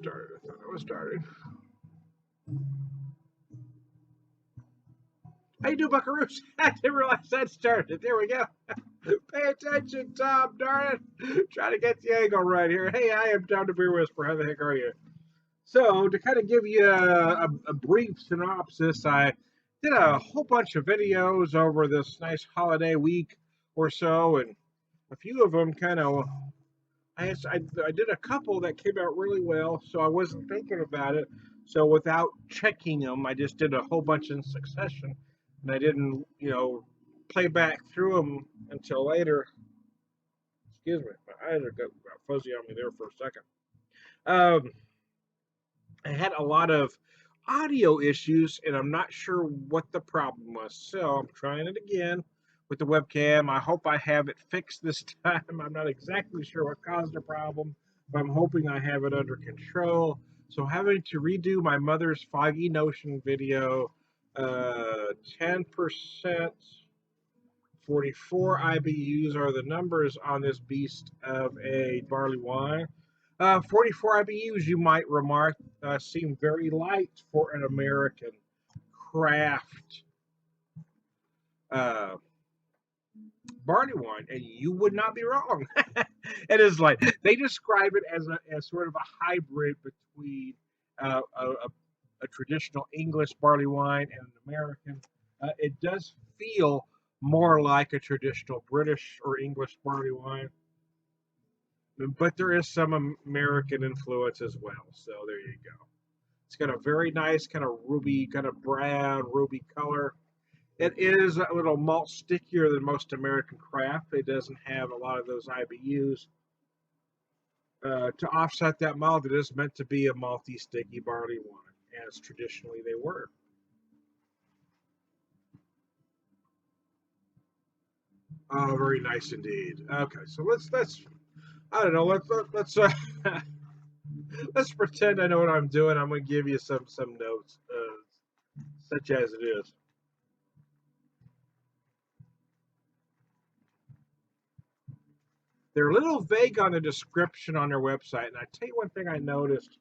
started. I thought it was started. How you doing, Buckaroos? I didn't realize that started. There we go. Pay attention, Tom, darn it. Trying to get the angle right here. Hey, I am Tom the Beer Whisperer. How the heck are you? So, to kind of give you a brief synopsis, I did a whole bunch of videos over this nice holiday week or so, and a few of them kind of I did a couple that came out really well, so I wasn't thinking about it. So without checking them, I just did a whole bunch in succession, and I didn't, play back through them until later. Excuse me, my eyes got fuzzy on me there for a second. Um, I had a lot of audio issues, and I'm not sure what the problem was. So I'm trying it again with the webcam. I hope I have it fixed this time. I'm not exactly sure what caused the problem, but I'm hoping I have it under control. So having to redo my mother's Foggy Notion video, 10%, 44 IBUs are the numbers on this beast of a barley wine. 44 IBUs, you might remark, seem very light for an American craft uh, barley wine, and you would not be wrong. It is like they describe it as sort of a hybrid between a traditional English barley wine and an American. It does feel more like a traditional British or English barley wine, but there is some American influence as well. So there you go. It's got a very nice kind of ruby, kind of brown ruby color. It is a little malt stickier than most American craft. It doesn't have a lot of those IBUs. To offset that malt, it is meant to be a malty, sticky barley wine, as traditionally they were. Oh, very nice indeed. Okay, so let's I don't know. Let's pretend I know what I'm doing. I'm going to give you some notes, such as it is. They're a little vague on the description on their website, and I tell you one thing I noticed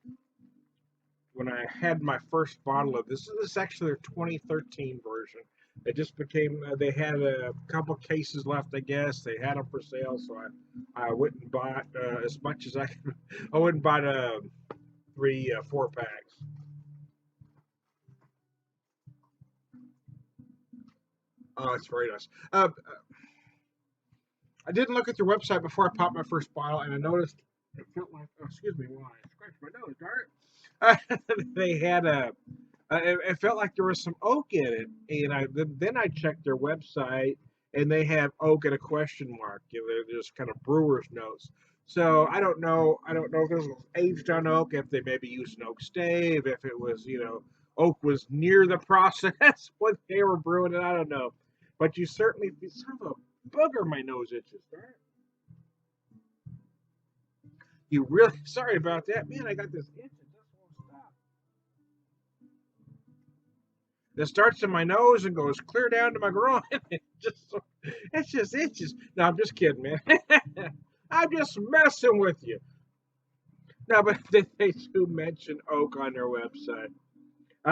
when I had my first bottle of this. This is actually their 2013 version. It just became they had a couple cases left, I guess. They had them for sale, so I went and bought as much as I could. I went and bought three 4 packs. Oh, it's very nice. I didn't look at their website before I popped my first bottle, and I noticed it felt like, oh, excuse me, while I scratched my nose, darn it. They had it felt like there was some oak in it, and then I checked their website, and they have oak and a question mark. They're just kind of brewer's notes. So I don't know. I don't know if this was aged on oak, if they maybe used an oak stave, if it was oak was near the process when they were brewing it. I don't know, but you certainly son of a bugger, my nose itches. Darn it. You really sorry about that, man. I got this itch. It just won't stop. It starts in my nose and goes clear down to my groin. It's just itches. No, I'm just kidding, man. I'm just messing with you. No, but they do mention oak on their website.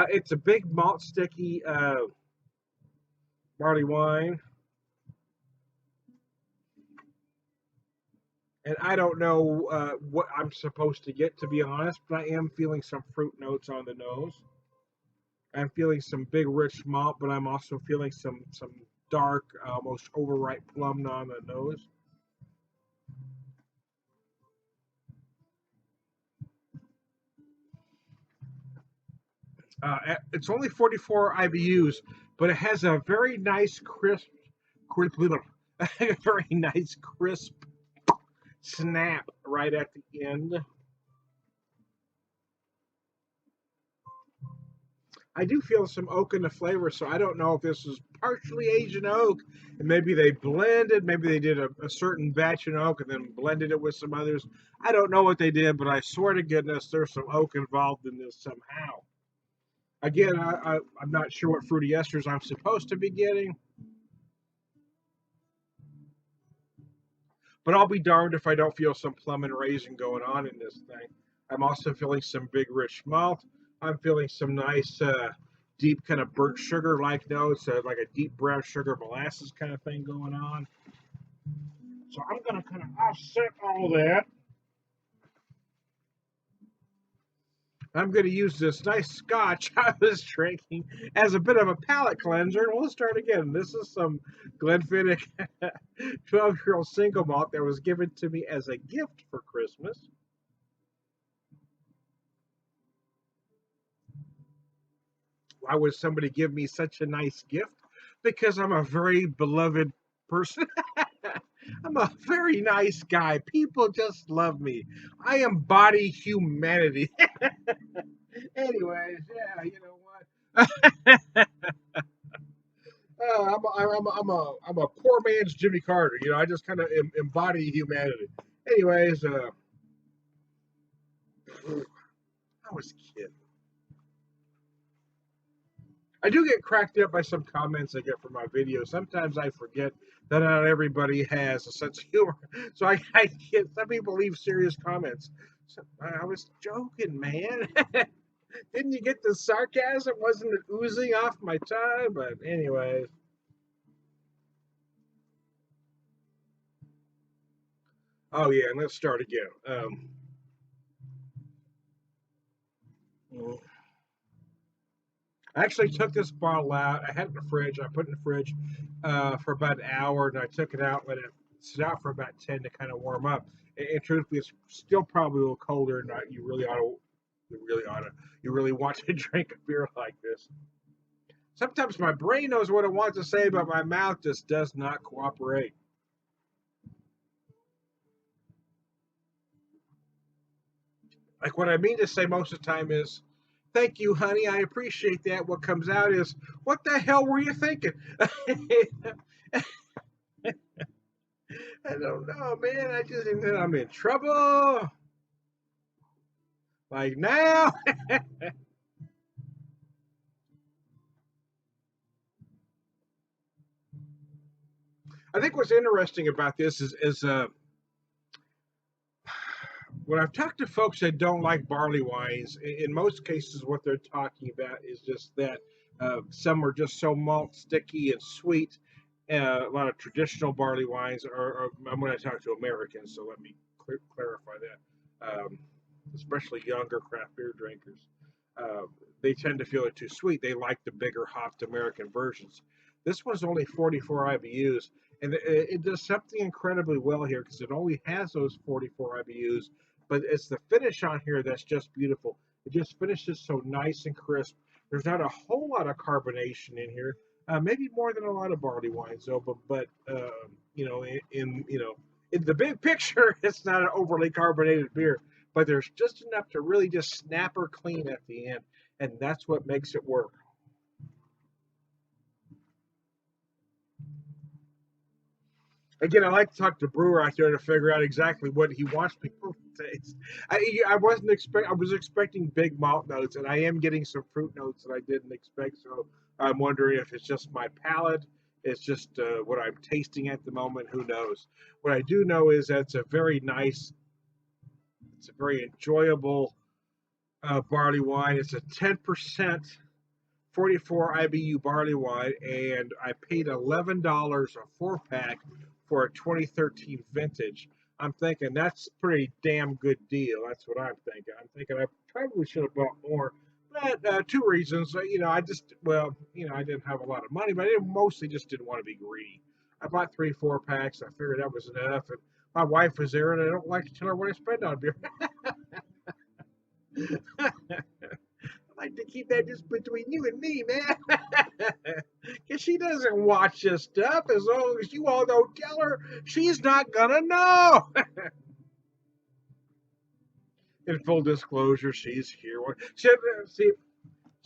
It's a big malt sticky barley wine, and I don't know what I'm supposed to get, to be honest. But I am feeling some fruit notes on the nose. I'm feeling some big rich malt, but I'm also feeling some dark, almost overripe plum on the nose. It's only 44 IBUs, but it has a very nice a very nice crisp snap right at the end. I do feel some oak in the flavor, so I don't know if this is partially Asian oak, and maybe they blended, maybe they did a certain batch in oak and then blended it with some others. I don't know what they did, but I swear to goodness, there's some oak involved in this somehow. Again, I'm not sure what fruity esters I'm supposed to be getting, but I'll be darned if I don't feel some plum and raisin going on in this thing. I'm also feeling some big, rich malt. I'm feeling some nice, deep kind of burnt sugar-like notes, like a deep brown sugar molasses kind of thing going on. So I'm going to kind of offset all that. I'm going to use this nice scotch I was drinking as a bit of a palate cleanser. And we'll start again. This is some Glenfiddich 12-year-old single malt that was given to me as a gift for Christmas. Why would somebody give me such a nice gift? Because I'm a very beloved person. I'm a very nice guy. People just love me. I embody humanity. Anyways, yeah, you know what? I'm a poor man's Jimmy Carter. You know, I just kind of embody humanity. Anyways, I was kidding. I do get cracked up by some comments I get from my videos. Sometimes I forget that not everybody has a sense of humor. So I get some people leave serious comments. So I was joking, man. Didn't you get the sarcasm? Wasn't it oozing off my tongue? But anyways. Oh yeah, and let's start again. I actually took this bottle out. I had it in the fridge. I put it in the fridge for about an hour, and I took it out, let it sit out for about 10 to kind of warm up. And truthfully, it's still probably a little colder, and you really ought to, you really want to drink a beer like this. Sometimes my brain knows what it wants to say, but my mouth just does not cooperate. Like what I mean to say most of the time is, "Thank you, honey. I appreciate that." What comes out is, "What the hell were you thinking?" I don't know, man. I just think that I'm in trouble. Like now. I think what's interesting about this is when I've talked to folks that don't like barley wines, in most cases, what they're talking about is just that some are just so malt sticky and sweet. A lot of traditional barley wines I'm going to talk to Americans, so let me clarify that. Especially younger craft beer drinkers, uh, they tend to feel it too sweet. They like the bigger hopped American versions. This one's only 44 IBUs, and it does something incredibly well here because it only has those 44 IBUs, but it's the finish on here that's just beautiful. It just finishes so nice and crisp. There's not a whole lot of carbonation in here, maybe more than a lot of barley wines, though. But you know, in the big picture, it's not an overly carbonated beer. But there's just enough to really just snap her clean at the end, and that's what makes it work. Again, I like to talk to Brewer out there to figure out exactly what he wants people to taste. I was expecting big malt notes, and I am getting some fruit notes that I didn't expect. So I'm wondering if it's just my palate. It's just what I'm tasting at the moment. Who knows? What I do know is that it's a very enjoyable barley wine. It's a 10% 44 IBU barley wine, and I paid $11 a 4 pack for a 2013 vintage. I'm thinking that's a pretty damn good deal. That's what I'm thinking. I'm thinking I probably should have bought more. But two reasons. I didn't have a lot of money, but mostly just didn't want to be greedy. I bought 3 4 packs. I figured that was enough. And my wife was there, and I don't like to tell her what I spend on beer. Like to keep that just between you and me, man. Because she doesn't watch this stuff. As long as you all don't tell her, she's not gonna know. In full disclosure, she's here. See,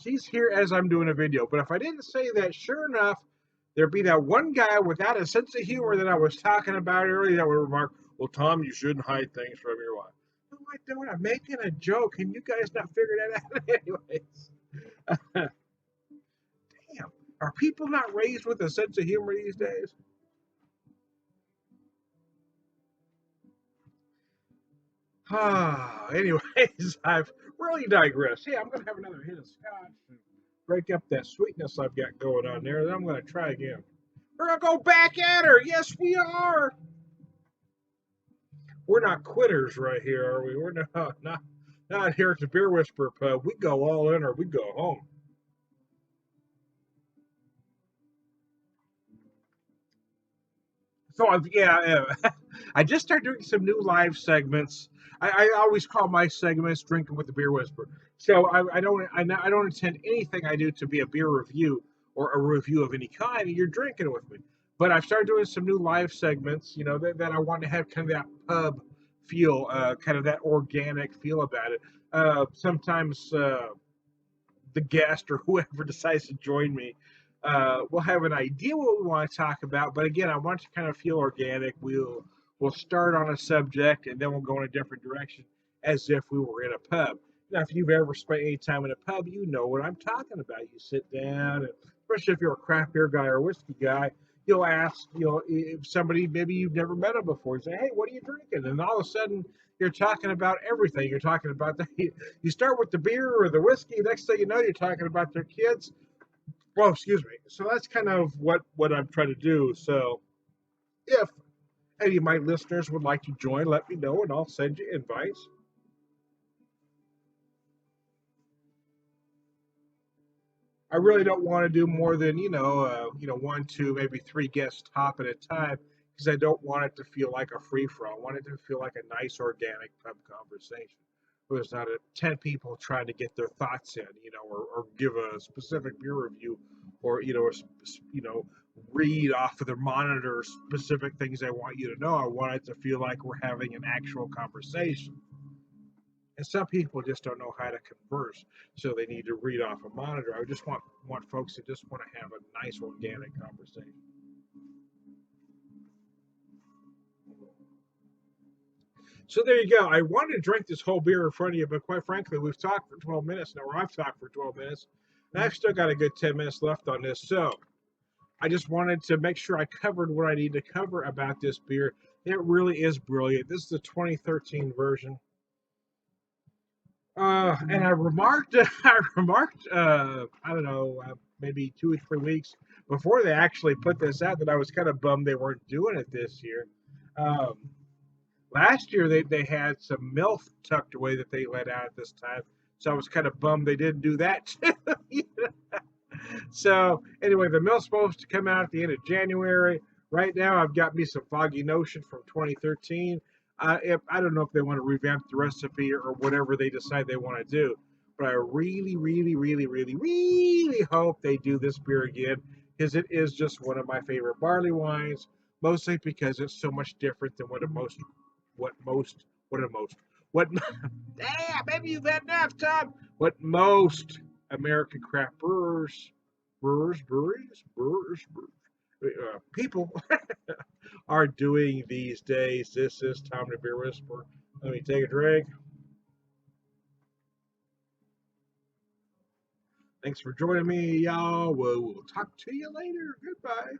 she's here as I'm doing a video. But if I didn't say that, sure enough, there'd be that one guy without a sense of humor that I was talking about earlier that would remark, "Well, Tom, you shouldn't hide things from your wife." No, I don't. I'm making a joke. Can you guys not figure that out? Anyways. Damn, are people not raised with a sense of humor these days? Anyway, anyways, I've really digressed. Hey, I'm going to have another hit of scotch and break up that sweetness I've got going on there. Then I'm going to try again. We're going to go back at her. Yes, we are. We're not quitters right here, are we? We're not here at the Beer Whisperer Pub. We go all in or we go home. So yeah, I just started doing some new live segments. I always call my segments "Drinking with the Beer Whisperer." So I don't intend anything I do to be a beer review or a review of any kind. You're drinking with me, but I've started doing some new live segments. You know that I want to have kind of that pub feel, kind of that organic feel about it. Sometimes the guest or whoever decides to join me, we'll have an idea what we want to talk about. But again, I want to kind of feel organic. We'll start on a subject and then we'll go in a different direction as if we were in a pub. Now, if you've ever spent any time in a pub, you know what I'm talking about. You sit down, and especially if you're a craft beer guy or whiskey guy, you'll ask, if somebody maybe you've never met them before, you say, "Hey, what are you drinking?" And all of a sudden, you're talking about everything. You're talking about you start with the beer or the whiskey. Next thing you know, you're talking about their kids. Well, excuse me. So that's kind of what I'm trying to do. So if any of my listeners would like to join, let me know and I'll send you invites. I really don't want to do more than one, two, maybe three guests top at a time because I don't want it to feel like a free for all. I want it to feel like a nice organic pub conversation. Where there's not 10 people trying to get their thoughts in, or give a specific beer review, or read off of their monitor specific things I want you to know. I want it to feel like we're having an actual conversation. And some people just don't know how to converse, so they need to read off a monitor. I just want folks that just want to have a nice organic conversation. So there you go. I wanted to drink this whole beer in front of you, but quite frankly, we've talked for 12 minutes now, or I've talked for 12 minutes, and I've still got a good 10 minutes left on this. So I just wanted to make sure I covered what I need to cover about this beer. It really is brilliant. This is the 2013 version. And I remarked, I don't know, maybe 2 or 3 weeks before they actually put this out that I was kind of bummed they weren't doing it this year. Um, Last year they had some MILF tucked away that they let out at this time, so I was kind of bummed they didn't do that too. So anyway, the MILF's supposed to come out at the end of January. Right now, I've got me some Foggy Notion from 2013. I don't know if they want to revamp the recipe or whatever they decide they want to do, but I really, really, really, really, really hope they do this beer again because it is just one of my favorite barley wines. Mostly because it's so much different than what damn, maybe you've had enough, Tom. What most American craft people are doing these days. This is Tom the Beer Whisperer. Let me take a drink. Thanks for joining me, y'all. We'll talk to you later. Goodbye.